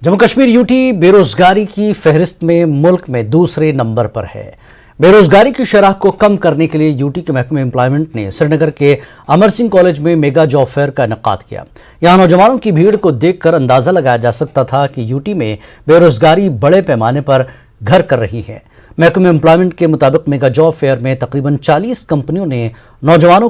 Jammu Kashmir UT बेरोजगारी की फहरिस्त में मुल्क में दूसरे नंबर पर है। बेरोजगारी की शरह को कम करने के लिए यूटी के महकमे एम्प्लॉयमेंट ने श्रीनगर के अमर सिंह कॉलेज में मेगा जॉब फेयर का इनेकाद किया। यहाँ नौजवानों की भीड़ को देखकर अंदाजा लगाया जा सकता था कि यूटी में बेरोजगारी बड़े पैमाने पर घर कर रही है। महकमे एम्प्लॉयमेंट के मुताबिक मेगा जॉब फेयर में तकरीबन 40 कंपनियों ने नौजवानों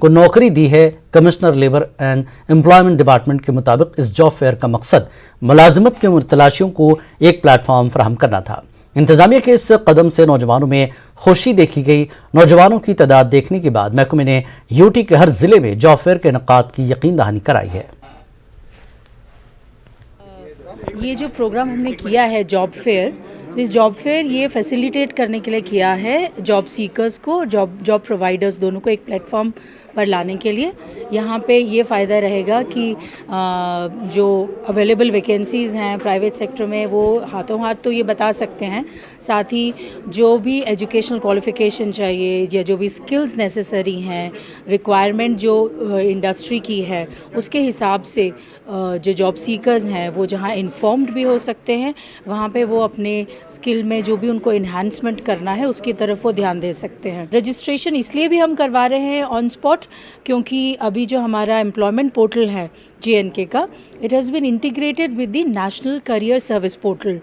को नौकरी दी है। Commissioner labour and employment department के मुताबिक इस जॉब फेयर का मकसद मुलाजिमत के मुतलाशियों को एक प्लेटफॉर्म फराहम करना था। इंतजामिया के इस कदम से नौजवानों में खुशी देखी गई। नौजवानों की तादाद देखने के बाद महकमे ने यूटी के हर जिले में जॉब फेयर के इनेकाद की यकीन दहानी कराई है। ये जो प्रोग्राम हमने किया है जॉब फेयर, इस जॉब फेयर ये फैसिलिटेट करने के लिए किया है जॉब सीकर्स को, जॉब प्रोवाइडर्स दोनों को एक प्लेटफॉर्म पर लाने के लिए। यहाँ पे ये फ़ायदा रहेगा कि जो अवेलेबल वैकेंसीज़ हैं प्राइवेट सेक्टर में वो हाथों हाथ तो ये बता सकते हैं, साथ ही जो भी एजुकेशनल क्वालिफ़िकेशन चाहिए या जो भी स्किल्स नेसेसरी हैं, रिक्वायरमेंट जो इंडस्ट्री की है उसके हिसाब से जो जॉब सीकर्स हैं वो जहाँ इन्फॉर्म्ड भी हो सकते हैं, वहाँ पे वो अपने स्किल में जो भी उनको इन्हांसमेंट करना है उसकी तरफ वो ध्यान दे सकते हैं। रजिस्ट्रेशन इसलिए भी हम करवा रहे हैं ऑन स्पॉट क्योंकि अभी जो हमारा एम्प्लॉयमेंट पोर्टल है JNK का, it has been integrated with the national career service portal.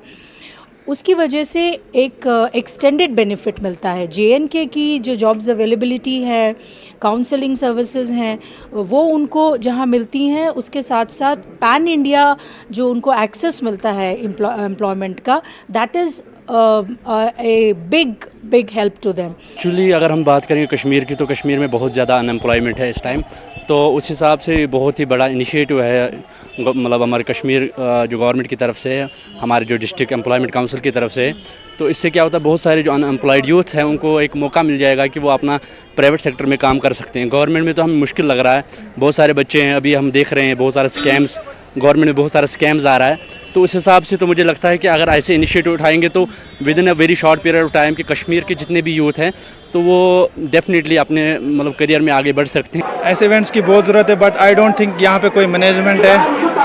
उसकी वजह से एक एक्सटेंडेड बेनिफिट मिलता है। JNK की जो जॉब्स अवेलेबिलिटी है, काउंसलिंग सर्विसेज हैं, वो उनको जहाँ मिलती हैं उसके साथ साथ पैन इंडिया जो उनको एक्सेस मिलता है एम्प्लॉयमेंट का, that is a big help to them। Actually अगर हम बात करेंगे कश्मीर की तो कश्मीर में बहुत ज़्यादा अनएम्प्लॉयमेंट है इस टाइम, तो उस हिसाब से बहुत ही बड़ा इनिशिएटिव है मतलब हमारे कश्मीर जो गवर्नमेंट की तरफ से है, हमारे जो डिस्ट्रिक्ट एम्प्लॉयमेंट काउंसिल की तरफ से है। तो इससे क्या होता है, बहुत सारे जो अनएम्प्लॉयड यूथ हैं उनको एक मौका मिल जाएगा कि वो अपना प्राइवेट सेक्टर में काम कर सकते हैं। गवर्नमेंट में तो हमें मुश्किल लग रहा है, बहुत सारे बच्चे हैं, अभी हम देख रहे हैं बहुत सारे स्कैम्स, गवर्नमेंट में बहुत सारा स्कैम्स आ रहा है। तो उस हिसाब से तो मुझे लगता है कि अगर ऐसे इनिशिएटिव उठाएंगे तो with in a very short period of time कि कश्मीर के जितने भी यूथ हैं तो वो डेफिनेटली अपने मतलब करियर में आगे बढ़ सकते हैं। ऐसे इवेंट्स की बहुत ज़रूरत है, बट आई डोंट थिंक यहाँ पे कोई मैनेजमेंट है।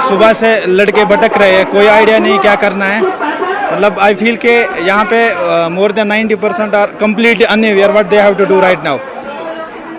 सुबह से लड़के भटक रहे हैं, कोई आइडिया नहीं क्या करना है। मतलब आई फील के यहाँ पे more than 90% are completely unaware what they have to do right now.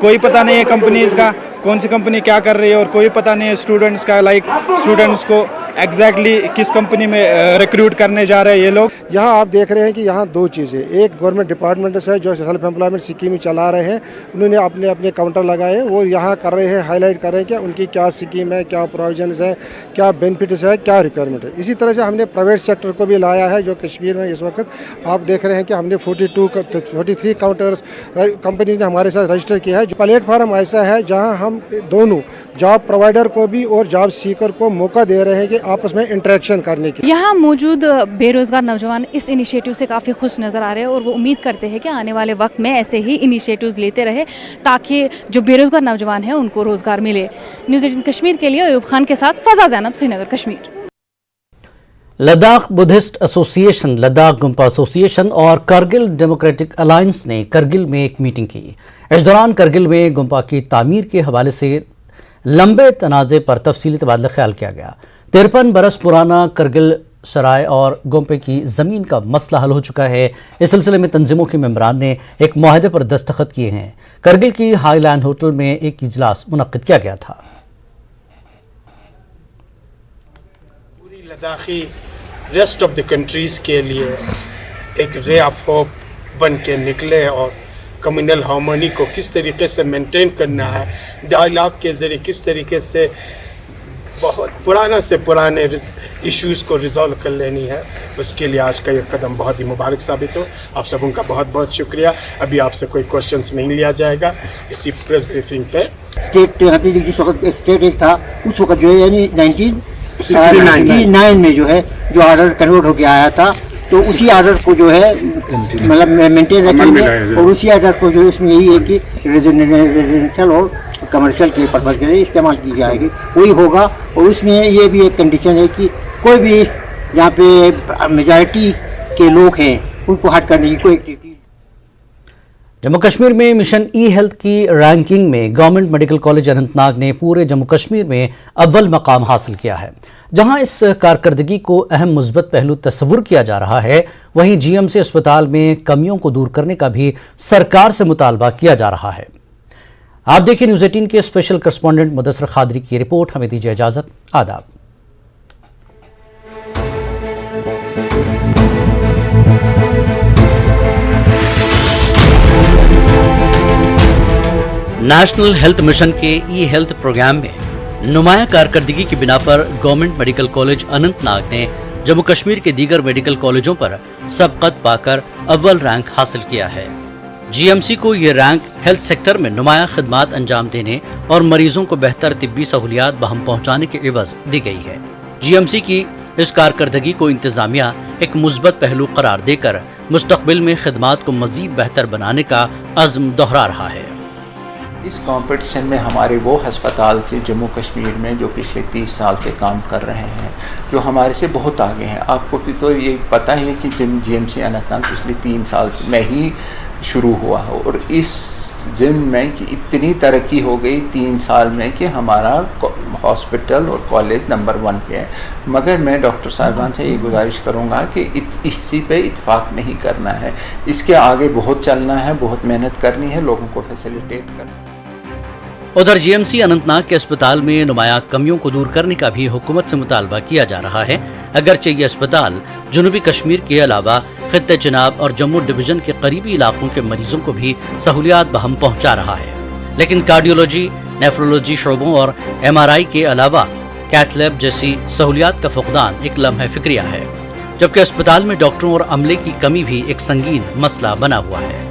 कोई पता नहीं है कंपनीज़ का कौन सी कंपनी क्या कर रही है, और कोई पता नहीं है स्टूडेंट्स का, लाइक स्टूडेंट्स को एग्जैक्टली किस कंपनी में रिक्रूट करने जा रहे हैं ये लोग। यहाँ आप देख रहे हैं कि यहाँ दो चीज़ें, एक गवर्नमेंट डिपार्टमेंट से जो सेल्फ एम्प्लॉयमेंट स्कीम चला रहे हैं, उन्होंने अपने अपने काउंटर लगाए हैं, वो यहाँ कर रहे हैं, हाईलाइट कर रहे हैं कि उनकी क्या स्कीम है, क्या प्रोविजंस है, क्या बेनिफिट्स है, क्या रिक्वायरमेंट है। इसी तरह से हमने प्राइवेट सेक्टर को भी लाया है। जो कश्मीर में इस वक्त आप देख रहे हैं कि हमने 43 काउंटर्स कंपनी ने हमारे साथ रजिस्टर किया है। जो प्लेटफार्म ऐसा है जहाँ हम दोनों जॉब प्रोवाइडर को भी और जॉब सीकर को मौका दे रहे हैं कि आपस में इंटरेक्शन करने की। यहाँ मौजूद बेरोजगार नौजवान इस इनिशिएटिव से काफ़ी खुश नज़र आ रहे हैं और वो उम्मीद करते हैं कि आने वाले वक्त में ऐसे ही इनिशिएटिव्स लेते रहे ताकि जो बेरोजगार नौजवान हैं उनको रोज़गार मिले। न्यूज़ 18 कश्मीर के लिए अयूब खान के साथ Faza Zainab, Srinagar, Kashmir. Ladakh Buddhist association, Ladakh Gompa association और करगिल डेमोक्रेटिक अलायंस ने करगिल में एक मीटिंग की। इस दौरान करगिल में गुम्पा की तामीर के हवाले से लंबे तनाज़े पर तफसीली तबादला ख्याल किया गया। 53 बरस पुराना करगिल सराय और गोम्पे की ज़मीन का मसला हल हो चुका है। इस सिलसिले में तंजीमों के मेंबरान ने एक मुआहदे पर दस्तखत किए हैं। करगिल की हाईलैंड होटल में एक इजलास मुनक्किद किया गया था। पूरी Ladakhi rest of the countries के लिए एक रे ऑफ होप बन के निकले और कम्युनल हार्मनी को किस तरीके से मेंटेन करना है, डायलॉग के ज़रिए किस तरीके से बहुत पुराना से पुराने इश्यूज़ को रिजॉल्व कर लेनी है, उसके लिए आज का ये कदम बहुत ही मुबारक साबित हो। आप सब उनका बहुत बहुत शुक्रिया। अभी आपसे कोई क्वेश्चंस नहीं लिया जाएगा इसी प्रेस ब्रीफिंग पे। स्टेट जिस वक्त स्टेट एक था उस वक्त जो है यानी 1969 में जो है जो आर्डर कन्वर्ट होकर आया था, तो उसी आर्डर को जो है मतलब मेंटेन रखेंगे और उसी आर्डर को जो इसमें यही है कि रेजिडेंशियल और कमर्शियल के पर्पज़ के लिए इस्तेमाल की जाएगी, वही होगा। और उसमें ये भी एक कंडीशन है कि कोई भी जहाँ पे मेजॉरिटी के लोग हैं उनको हट करने की कोई एक्टिविटी। जम्मू कश्मीर में मिशन ई हेल्थ की रैंकिंग में गवर्नमेंट मेडिकल कॉलेज अनंतनाग ने पूरे जम्मू कश्मीर में अव्वल मकाम हासिल किया है। जहां इस कारकर्दगी को अहम मुस्बत पहलू तस्वुर किया जा रहा है, वहीं जीएमसी अस्पताल में कमियों को दूर करने का भी सरकार से मुतालबा किया जा रहा है। आप देखिए न्यूज़ 18 के स्पेशल करस्पॉन्डेंट मुदस्सर खादरी की रिपोर्ट। हमें दीजिए इजाजत। आदाब। नेशनल हेल्थ मिशन के ई हेल्थ प्रोग्राम में नुमाया कारकर्दगी की बिना पर गवर्नमेंट मेडिकल कॉलेज अनंतनाग ने जम्मू कश्मीर के दीगर मेडिकल कॉलेजों पर सबकत पाकर अव्वल रैंक हासिल किया है। जीएमसी को ये रैंक हेल्थ सेक्टर में नुमाया खिदमात अंजाम देने और मरीजों को बेहतर तिब्बी सहूलियात बहम पहुँचाने के एवज दी गई है। जीएमसी की इस कारकर्दगी को इंतजामिया एक मुस्बत पहलू करार देकर मुस्तकबिल में खिदमात को मजीद बेहतर बनाने का अज़्म दोहरा रहा है। इस कंपटीशन में हमारे वो अस्पताल थे जम्मू कश्मीर में जो पिछले 30 साल से काम कर रहे हैं, जो हमारे से बहुत आगे हैं। आपको भी तो ये पता है कि जीएमसी अनंतनाग पिछले 3 साल में ही शुरू हुआ है और इस जिम्न में कि इतनी तरक्की हो गई 3 साल में कि हमारा हॉस्पिटल और कॉलेज नंबर 1 पे है। मगर मैं डॉक्टर साहिबान से ये गुजारिश करूँगा कि इसी पे इत्फाक नहीं करना है, इसके आगे बहुत चलना है, बहुत मेहनत करनी है, लोगों को फैसिलिटेट करना है। उधर जीएमसी अनंतनाग के अस्पताल में नुमाया कमियों को दूर करने का भी हुकूमत से मुतालबा किया जा रहा है। अगरचे ये अस्पताल जनूबी कश्मीर के अलावा खित्ते चिनाब और जम्मू डिवीजन के करीबी इलाकों के मरीजों को भी सहूलियात बहम पहुंचा रहा है, लेकिन कार्डियोलॉजी, नेफ्रोलॉजी शोबों और MRI के अलावा कैथ लैब जैसी सहूलियात का फुकदान एक लम्हे फिक्रिया है, जबकि अस्पताल में डॉक्टरों और अमले की कमी भी एक संगीन मसला बना हुआ है।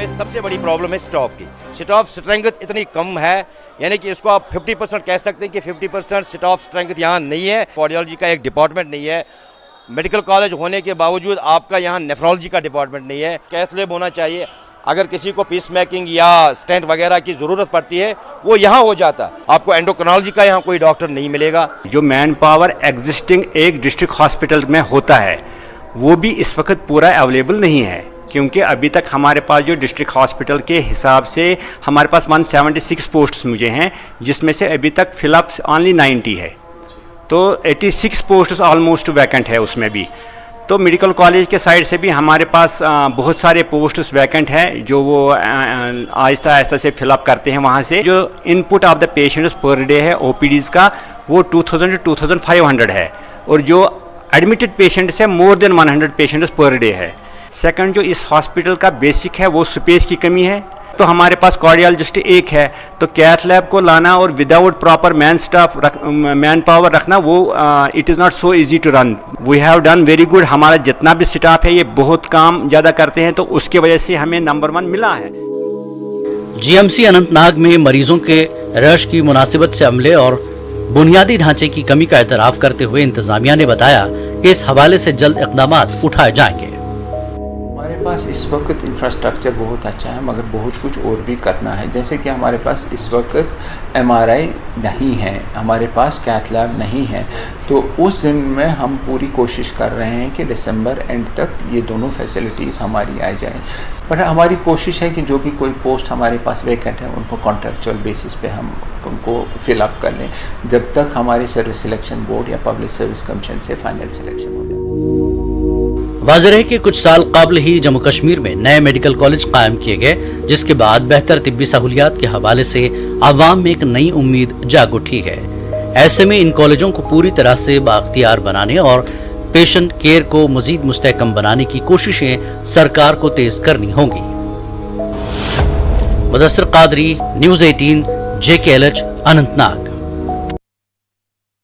सबसे बड़ी प्रॉब्लम है स्टाफ की। स्टाफ स्ट्रेंथ इतनी कम है, यानी कि इसको आप 50% कह सकते हैं कि 50% स्टाफ स्ट्रेंथ यहाँ नहीं है। कार्डियोलॉजी का एक डिपार्टमेंट नहीं है, मेडिकल कॉलेज होने के बावजूद आपका यहाँ नेफ्रोलॉजी का डिपार्टमेंट नहीं है। कैथ लैब होना चाहिए, अगर किसी को पीस मेकिंग या स्टेंट वगैरह की ज़रूरत पड़ती है वो यहाँ हो जाता। आपको एंडोक्रिनोलॉजी का यहाँ कोई डॉक्टर नहीं मिलेगा। जो मैन पावर एग्जिस्टिंग एक डिस्ट्रिक्ट हॉस्पिटल में होता है वो भी इस वक्त पूरा अवेलेबल नहीं है, क्योंकि अभी तक हमारे पास जो डिस्ट्रिक्ट हॉस्पिटल के हिसाब से हमारे पास 176 पोस्ट्स मुझे हैं, जिसमें से अभी तक फिलअप ओनली 90 है, तो 86 पोस्ट्स ऑलमोस्ट वैकेंट है उसमें भी। तो मेडिकल कॉलेज के साइड से भी हमारे पास बहुत सारे पोस्ट्स वैकेंट है जो वो आहिस्ता आहिस्ता से फिलअप करते हैं। वहाँ से जो input of the patients per day है OPDs का वो 2000 to 2500 है, और जो एडमिटेड पेशेंट्स है more than 100 patients per day है। सेकंड, जो इस हॉस्पिटल का बेसिक है वो स्पेस की कमी है। तो हमारे पास कार्डियोलॉजिस्ट एक है, तो कैथ लैब को लाना और विदाउट प्रॉपर मैन पावर रखना वो it is not so easy to run. We have done very good. हमारा जितना भी स्टाफ है ये बहुत काम ज़्यादा करते हैं, तो उसके वजह से हमें नंबर 1 मिला है। जीएमसी अनंतनाग में मरीजों के रश की मुनासिबत से अमले और बुनियादी ढांचे की कमी का एतराफ़ करते हुए इंतजामिया ने बताया कि इस हवाले से जल्द इक़दामात उठाए जाएंगे। हमारे पास इस वक्त इंफ्रास्ट्रक्चर बहुत अच्छा है, मगर बहुत कुछ और भी करना है। जैसे कि हमारे पास इस वक्त MRI नहीं है, हमारे पास कैथ लैब नहीं है, तो उस दिन में हम पूरी कोशिश कर रहे हैं कि दिसंबर एंड तक ये दोनों फैसिलिटीज़ हमारी आ जाएं। पर हमारी कोशिश है कि जो भी कोई पोस्ट हमारे पास वैकेंट है उनको कॉन्ट्रैक्चुअल बेसिस पे हम उनको फिल अप कर लें, जब तक हमारे सर्विस सिलेक्शन बोर्ड या पब्लिक सर्विस कमीशन से फाइनल सिलेक्शन हो जाए। वाज़ेह है कि कुछ साल कबल ही जम्मू कश्मीर में नए मेडिकल कॉलेज कायम किए गए, जिसके बाद बेहतर तिब्बी सहूलियात के हवाले से आवाम में एक नई उम्मीद जाग उठी है। ऐसे में इन कॉलेजों को पूरी तरह से बाख्तियार बनाने और पेशेंट केयर को मजीद मुस्तहकम बनाने की कोशिशें सरकार को तेज करनी होंगी। Mudassar Qadri, news 18, JKLH, Anantnag.